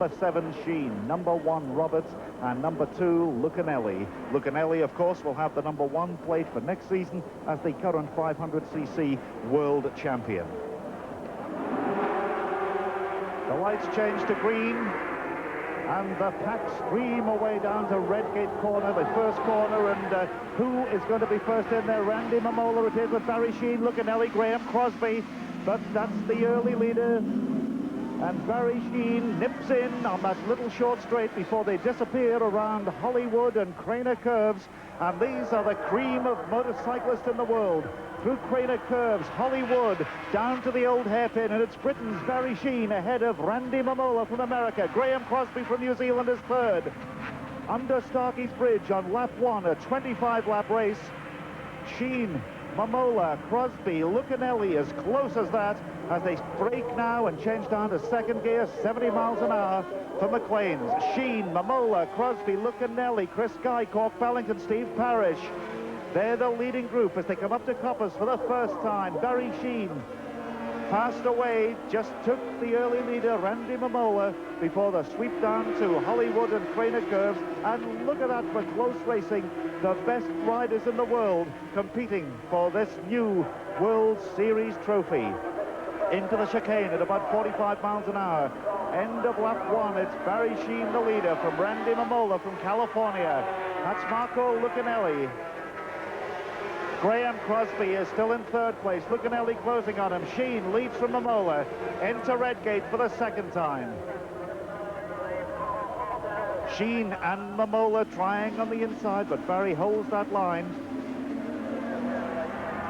Number 7, Sheen. Number 1, Roberts. And number 2, Lucanelli. Lucanelli, of course, will have the number 1 plate for next season as the current 500cc world champion. The lights change to green, and the pack stream away down to Redgate corner, the first corner, and who is going to be first in there? Randy Mamola it is, with Barry Sheen, Lucanelli, Graham Crosby, but that's the early leader. And Barry Sheen nips in on that little short straight before they disappear around Hollywood and Craner Curves. And these are the cream of motorcyclists in the world. Through Craner Curves, Hollywood, down to the old hairpin, and it's Britain's Barry Sheen ahead of Randy Mamola from America. Graham Crosby from New Zealand is third. Under Starkey's Bridge on lap 1, a 25-lap race. Sheen, Mamola, Crosby, Lucanelli as close as that as they brake now and change down to second gear, 70 miles an hour for McLean's. Sheen, Mamola, Crosby, Lucanelli, Chris Guy, Cork Bellington, Steve Parrish. They're the leading group as they come up to Coppers for the first time. Barry Sheen passed away, just took the early leader, Randy Mamola, before the sweep down to Hollywood and Craner Curves. And look at that for close racing. The best riders in the world competing for this new World Series trophy. Into the chicane at about 45 miles an hour. End of lap 1, it's Barry Sheen, the leader, from Randy Mamola from California. That's Marco Lucanelli. Graham Crosby is still in third place. Lucanelli closing on him. Sheen leads from Mamola into Redgate for the second time. Sheen and Mamola trying on the inside, but Barry holds that line.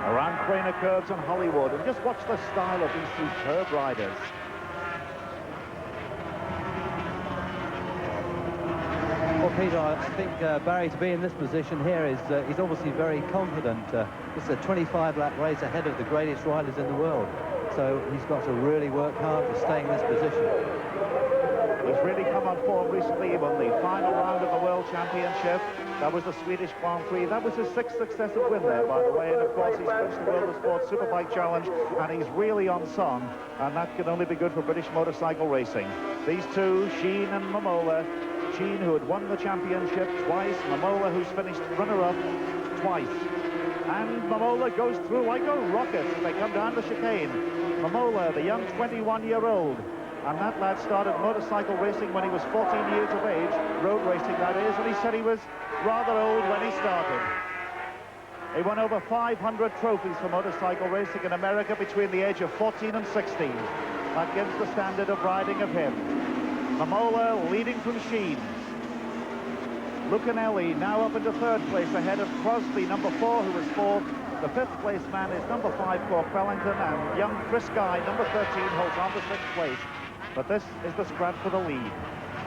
Around Craner Curves and Hollywood, and just watch the style of these superb riders. Well, Peter, I think Barry, to be in this position here is he's obviously very confident. It's a 25-lap race ahead of the greatest riders in the world, so he's got to really work hard to stay in this position. He's really come on form recently. He won the final round of the World Championship. That was the Swedish Grand Prix. That was his 6th successive win there, by the way. And of course, he's finished the World of Sport Superbike Challenge, and he's really on song. And that can only be good for British motorcycle racing. These two, Sheen and Mamola. Sheen, who had won the championship twice. Mamola, who's finished runner-up twice. And Mamola goes through like a rocket as they come down the chicane. Mamola, the young 21-year-old. And that lad started motorcycle racing when he was 14 years of age, road racing that is, and he said he was rather old when he started. He won over 500 trophies for motorcycle racing in America between the age of 14 and 16. That gives the standard of riding of him. Mamola leading from Sheen. Lucanelli now up into third place ahead of Crosby, number 4, who was fourth. The 5th place man is number 5, Cork Bellington, and young Chris Guy, number 13, holds on to 6th place. But this is the scrap for the lead.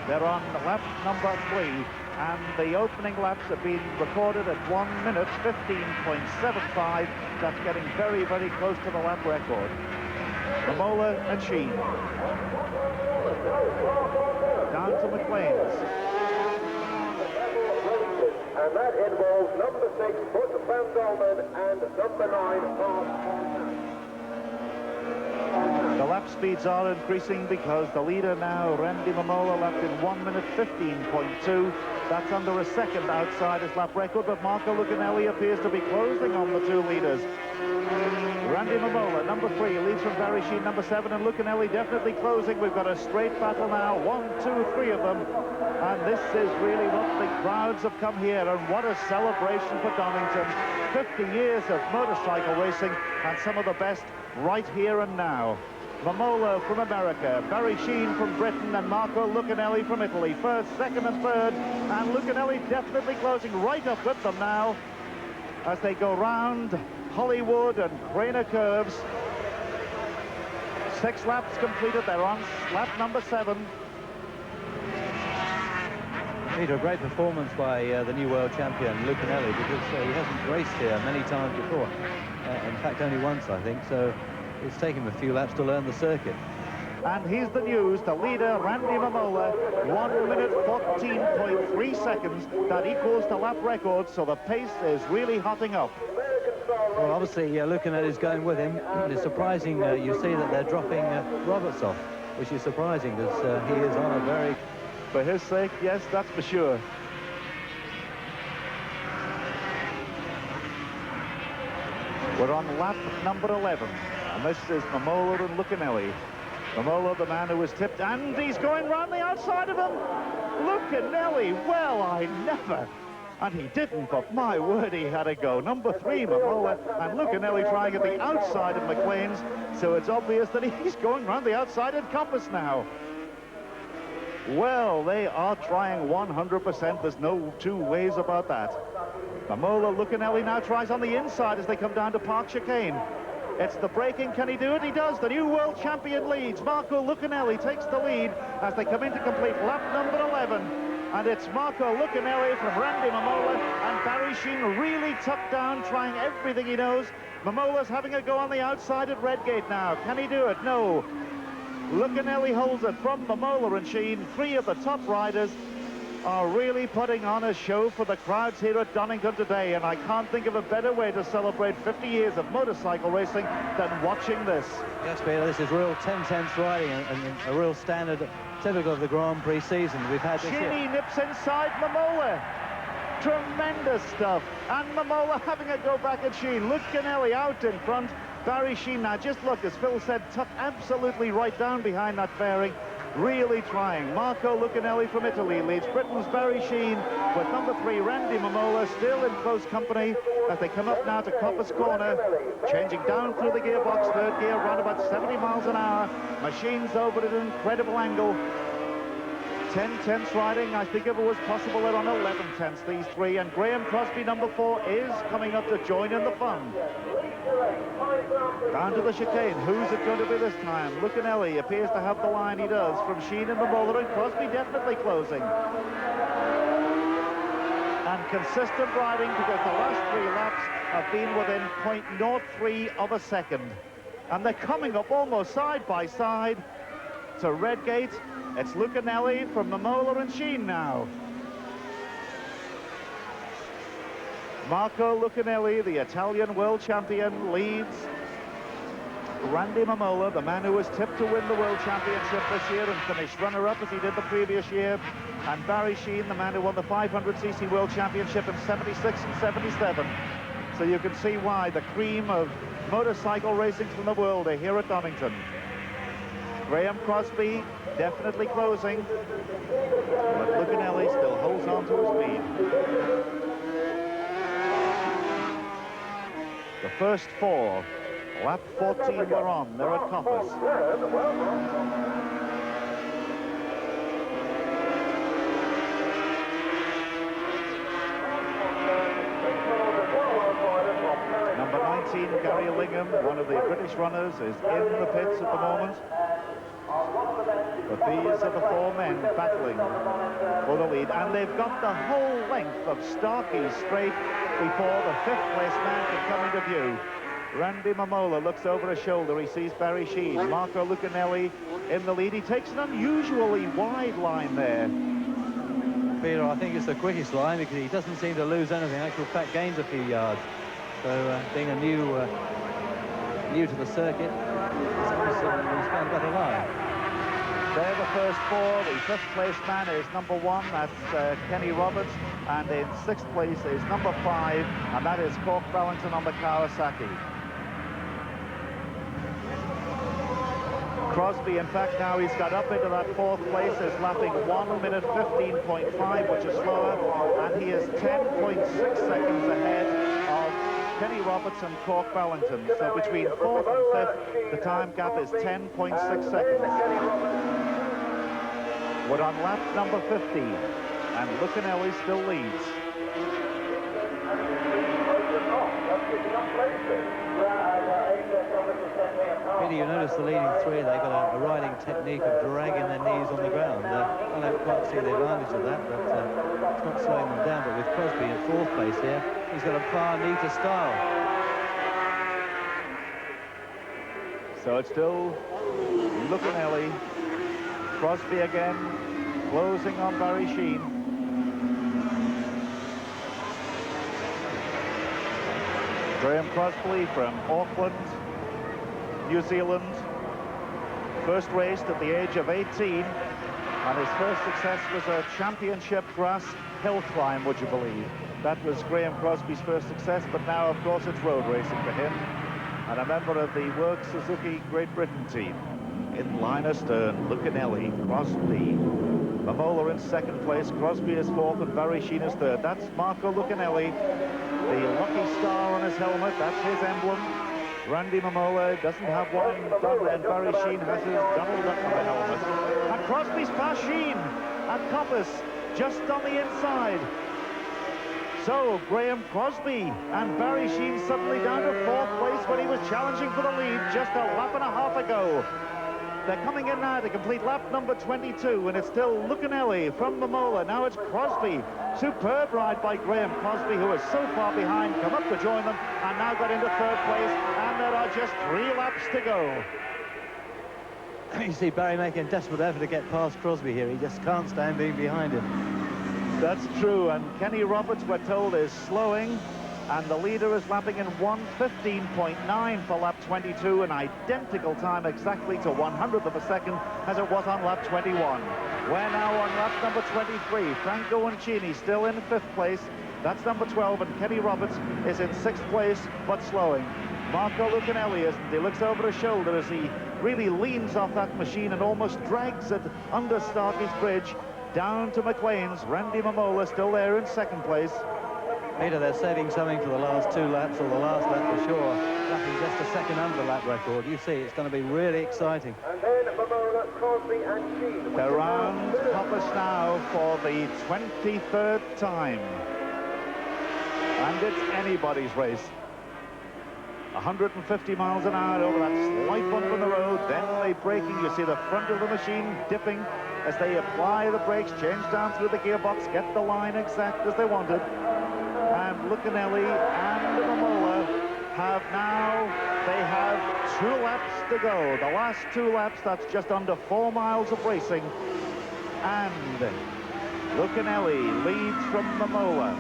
They're on lap number 3, and the opening laps have been recorded at 1 minute 15.75. That's getting very, very close to the lap record. Mamola and Sheen. Down to McLean's. And that involves number 6, Butch Van Dolman, and number 9, Mark. The lap speeds are increasing because the leader now, Randy Mamola, lapped in 1 minute 15.2. That's under a second outside his lap record, but Marco Lucanelli appears to be closing on the two leaders. Randy Mamola, number 3, leads from Barry Sheen, number 7, and Lucanelli definitely closing. We've got a straight battle now, 1, 2, 3 of them. And this is really what the crowds have come here, and what a celebration for Donington. 50 years of motorcycle racing, and some of the best right here and now. Mamola from America, Barry Sheen from Britain, and Marco Lucanelli from Italy. First, second, and third, and Lucanelli definitely closing right up with them now as they go round Hollywood and Craner Curves. 6 laps completed. They're on lap number 7. Peter, a great performance by the new world champion, Lucanelli, because he hasn't raced here many times before. In fact, only once, I think, so it's taken him a few laps to learn the circuit. And here's the news. The leader, Randy Mamola, 1 minute 14.3 seconds. That equals the lap record, so the pace is really hotting up. Well, obviously, Lucanelli's going with him. It's surprising you see that they're dropping Roberts off. which is surprising because he is on a very... For his sake, yes, that's for sure. We're on lap number 11, and this is Mamola and Lucanelli. Mamola, the man who was tipped, and he's going round the outside of him. Lucanelli, well, I never. And he didn't, but my word, he had a go. Number 3, Mamola, and Lucanelli trying at the outside of McLean's, so it's obvious that he's going round the outside at Compass now. Well, they are trying 100%. There's no two ways about that. Mamola, Lucanelli now tries on the inside as they come down to Park Chicane. It's the braking. Can he do it? He does. The new world champion leads. Marco Lucanelli takes the lead as they come in to complete lap number 11. And it's Marco Lucanelli from Randy Mamola, and Barry Sheen really tucked down, trying everything he knows. Mamola's having a go on the outside at Redgate now. Can he do it? No. Lucanelli holds it from Mamola and Sheen. 3 of the top riders are really putting on a show for the crowds here at Donington today, and I can't think of a better way to celebrate 50 years of motorcycle racing than watching this. Yes, Peter, this is real 10-10 riding and a real standard, typical of the Grand Prix season we've had this year. Sheeny nips inside Mamola. Tremendous stuff. And Mamola having a go back at Sheen. Lucanelli out in front. Barry Sheen now, just look, as Phil said, tucked absolutely right down behind that fairing. Really trying. Marco Lucanelli from Italy leads Britain's Barry Sheen, with number 3 Randy Mamola still in close company as they come up now to Coppice Corner, changing down through the gearbox, third gear, around about 70 miles an hour. Machines over at an incredible angle. 10-tenths riding. I think if it was possible, they're on 11-tenths, these 3, and Graham Crosby, number 4, is coming up to join in the fun. Down to the chicane. Who's it going to be this time? Lucanelli appears to have the line. He does, from Sheen and Mamola, and Crosby definitely closing. And consistent riding, because the last 3 laps have been within 0.03 of a second. And they're coming up almost side by side to Redgate. It's Lucanelli from Mamola and Sheen now. Marco Lucanelli, the Italian world champion, leads Randy Mamola, the man who was tipped to win the world championship this year and finished runner-up as he did the previous year, and Barry Sheen, the man who won the 500cc world championship in 76 and 77. So you can see why the cream of motorcycle racing from the world are here at Donington. Graham Crosby definitely closing, but Lucanelli still holds on to his lead. The first 4, lap 14 we're on, they're at Coppice. Number 19, Gary Lingham, one of the British runners, is in the pits at the moment. But these are the 4 men battling for the lead, and they've got the whole length of Starkey Straight before the 5th place man can come into view. Randy Mamola looks over his shoulder. He sees Barry Sheen. Marco Lucanelli in the lead. He takes an unusually wide line there. Peter, I think it's the quickest line because he doesn't seem to lose anything. In actual fact, gains a few yards. So being a new to the circuit, he's found a better line. They're the first 4. The 5th place man is number 1, that's Kenny Roberts, and in 6th place is number 5, and that is Cork Bellington on the Kawasaki. Crosby, in fact, now he's got up into that 4th place, is lapping 1 minute 15.5, which is slower, and he is 10.6 seconds ahead of Kenny Roberts and Cork Bellington. So between 4th and 5th, the time gap is 10.6 seconds. We're on lap number 15, and Lucanelli still leads. Peter, you notice the leading 3, they've got a riding technique of dragging their knees on the ground. I don't quite see the advantage of that, but it's not slowing them down. But with Crosby in 4th place here, he's got a far neater style. So it's still Lucanelli, Crosby again, closing on Barry Sheen. Graham Crosby from Auckland, New Zealand, First raced at the age of 18, and his first success was a championship grass hill climb, would you believe? That was Graham Crosby's first success, but now, of course, it's road racing for him. And a member of the Work Suzuki Great Britain team. In line astern, Lucanelli, Crosby, Mamola in second place, Crosby is fourth, and Barry Sheen is third. That's Marco Lucanelli, the lucky star on his helmet. That's his emblem. Randy Mamola doesn't have one, and Barry Sheen has his Donald Duck on the helmet. And Crosby's past Sheen at Coppice, just on the inside. So Graham Crosby and Barry Sheen suddenly down to fourth place when he was challenging for the lead just a lap and a half ago. They're coming in now to complete lap number 22, and it's still Lucanelli from Mamola. Now it's Crosby. Superb ride by Graham Crosby, who is so far behind, come up to join them, and now got into third place, and there are just 3 laps to go. You see Barry making a desperate effort to get past Crosby here. He just can't stand being behind him. That's true, and Kenny Roberts, we're told, is slowing, and the leader is lapping in 1:15.9 for lap 22, an identical time exactly to 100th of a second as it was on lap 21. We're now on lap number 23. Franco Uncini still in 5th place. That's number 12, and Kenny Roberts is in 6th place, but slowing. Marco Lucanelli isn't. He looks over his shoulder as he really leans off that machine and almost drags it under Starkey's Bridge down to McLean's. Randy Mamola still there in 2nd place. Peter, they're saving something for the last 2 laps, or the last lap for sure. Lapping just a second under the lap record. You see, it's going to be really exciting. And then Mamola, Crosby and Sheen. They're round Coppice now for the 23rd time. And it's anybody's race. 150 miles an hour over that slight bump in the road, then they braking. You see the front of the machine dipping as they apply the brakes, change down through the gearbox, get the line exact as they wanted. And Lucanelli and Mamola have now, they have 2 laps to go. The last 2 laps, that's just under 4 miles of racing. And Lucanelli leads from Mamola.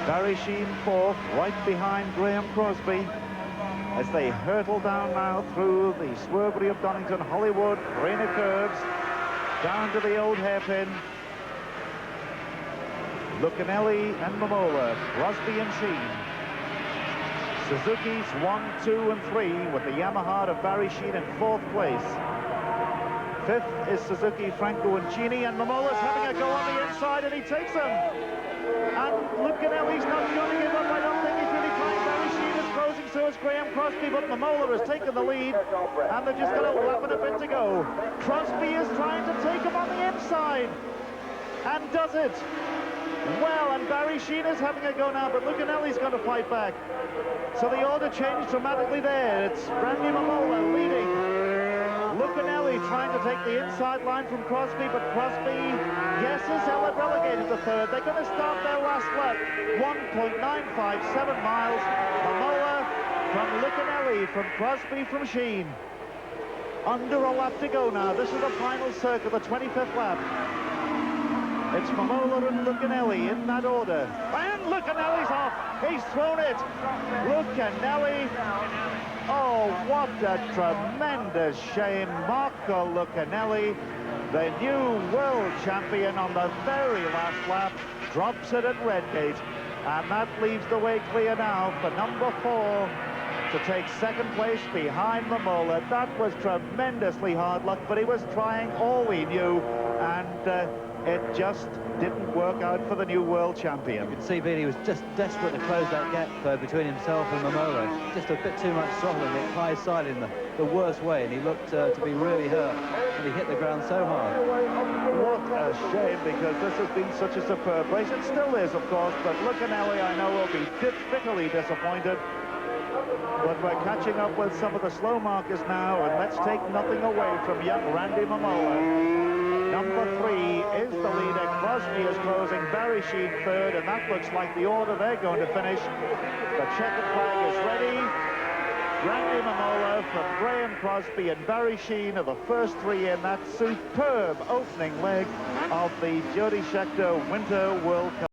Barry Sheen 4th, right behind Graham Crosby, as they hurtle down now through the swervery of Donington, Hollywood, Rainer curves, down to the old hairpin. Lucanelli and Mamola, Crosby and Sheen. Suzuki's 1, 2, and 3 with the Yamaha of Barry Sheen in 4th place. 5th is Suzuki Franco Uncini, and Mamola's having a go on the inside, and he takes him. And Lucanelli's not going to give up. I don't think he's really trying. Barry Sheen is closing, so is Graham Crosby, but Mamola has taken the lead, and they've just got a lap and a bit to go. Crosby is trying to take him on the inside, and does it. Well, and Barry Sheen is having a go now, but Lucanelli's going to fight back. So the order changed dramatically there. It's Randy Mamola leading. Lucanelli trying to take the inside line from Crosby, but Crosby, yes, is relegated to 3rd. They're going to start their last lap. 1.957 miles. Mamola from Lucanelli, from Crosby, from Sheen. Under a lap to go now. This is the final circuit, the 25th lap. It's Mamola and Lucanelli in that order. And Lucanelli's off. He's thrown it. Lucanelli. Oh, what a tremendous shame. Marco Lucanelli, the new world champion, on the very last lap, drops it at Redgate. And that leaves the way clear now for number 4 to take 2nd place behind Mamola. That was tremendously hard luck, but he was trying all he knew, and it just didn't work out for the new world champion. You can see Vini was just desperate to close that gap between himself and Mamola. Just a bit too much throttling it high side in the worst way, and he looked to be really hurt, and he hit the ground so hard. What a shame, because this has been such a superb race. It still is, of course, but Lucanelli, I know, will be bitterly disappointed. But we're catching up with some of the slow markers now, and let's take nothing away from young Randy Mamola. Number 3 is the leader. Crosby is closing. Barry Sheen 3rd, and that looks like the order they're going to finish. The checkered flag is ready. Randy Mamola from Graham Crosby and Barry Sheen are the first 3 in that superb opening leg of the Jody Scheckter Winter World Cup.